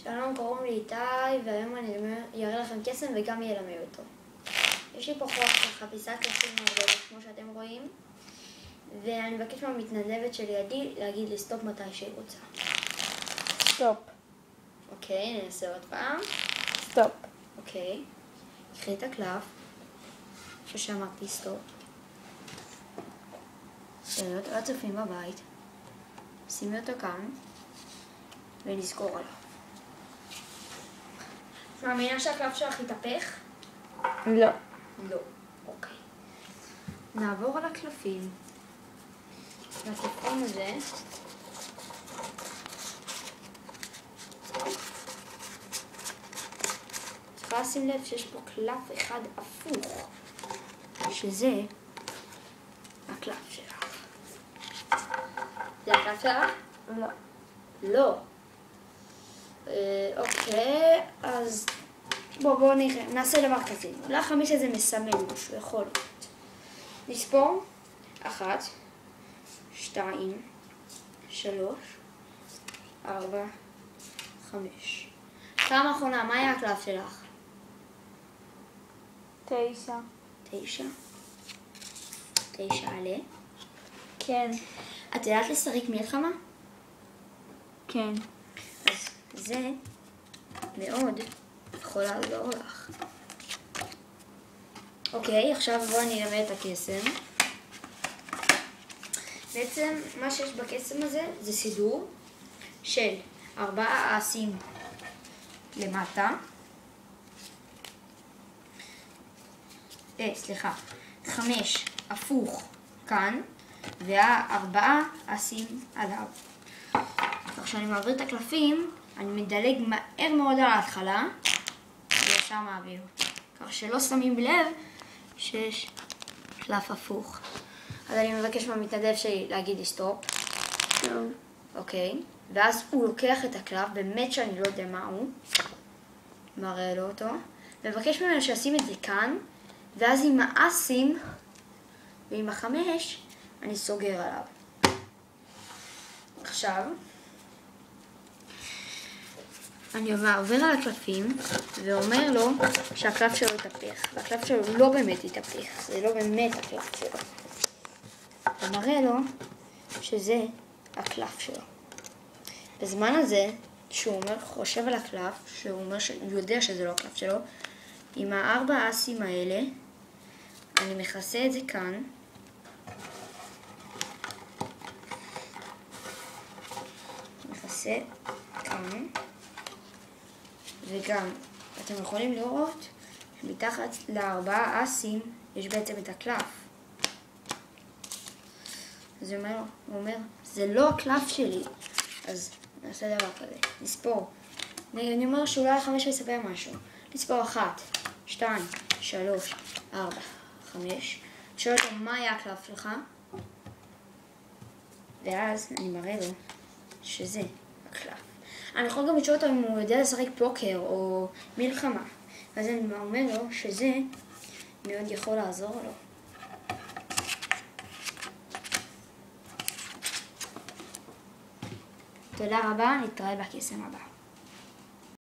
שלום, קוראים לי איתי, והיום אני אראה לכם קסם וגם ילמד אותו. יש לי פה חפיסת קסם מעובדת, כמו שאתם רואים, ואני מבקש מהמתנדבת שלידי להגיד לי סטופ מתי שהיא רוצה. סטופ. אוקיי, ננסה עוד פעם. סטופ. אוקיי, קחי את הקלף, ששמעתי סטופ. שאלות רצופים בבית, שימי אותו כאן, ונזכור עליו. מאמינה שהקלף שלך יתהפך? לא. לא. אוקיי. נעבור על הקלפים. והקלפים הזה צריכה לשים לב שיש פה קלף אחד הפוך, שזה הקלף שלך. זה הקלף שלך? לא. לא. אוקיי, אז בואו נראה, נעשה דבר כזה. אולי חמיש הזה מסמל משהו, יכול להיות. נספור 1, 2, 3, 4, 5. פעם אחרונה, מה היה הקלף שלך? 9. 9. 9 עלה. כן. את יודעת לשחק מלחמה? כן. אז זה מאוד יכול לעזור לך. אוקיי, עכשיו בואו אני אלמד את הקסם. בעצם מה שיש בקסם הזה זה סידור של 4 אסים למטה. 5 הפוך כאן, וה4 אסים עליו. עכשיו אני מעביר את הקלפים, אני מדלג מהר מאוד על ההתחלה, וישר מעביר. כך שלא שמים לב שיש קלף הפוך. אז אני מבקש מהמתנדב שלי להגיד לי סטופ. טוב. אוקיי. ואז הוא לוקח את הקלף, באמת שאני לא יודע מה הוא. מראה לו אותו. ומבקש ממנו שישים את זה כאן, ואז עם האסים ועם 5 אני סוגר עליו. עכשיו אני עובר על הקלפים ואומר לו שהקלף שלו יתהפך. והקלף שלו לא באמת יתהפך, זה לא באמת הקלף שלו. ומראה לו שזה הקלף שלו. בזמן הזה שהוא חושב על הקלף, שהוא אומר שהוא יודע שזה לא הקלף שלו, עם 4 אסים האלה אני מכסה את זה כאן. מכסה כאן. וגם אתם יכולים לראות שמתחת ל4 אסים יש בעצם את הקלף. אז הוא אומר, זה לא הקלף שלי. אז נעשה דבר כזה, נספור. אני אומר שאולי 5 יספר משהו. נספור 1, 2, 3, 4, 5. שואל אותו מה היה הקלף שלך? ואז אני מראה לו שזה הקלף. אני יכול גם לשאול אותו אם הוא יודע לשחק פוקר או מלחמה. ואז אני אומר לו שזה מאוד יכול לעזור לו. תודה רבה, נתראה בקסם הבא.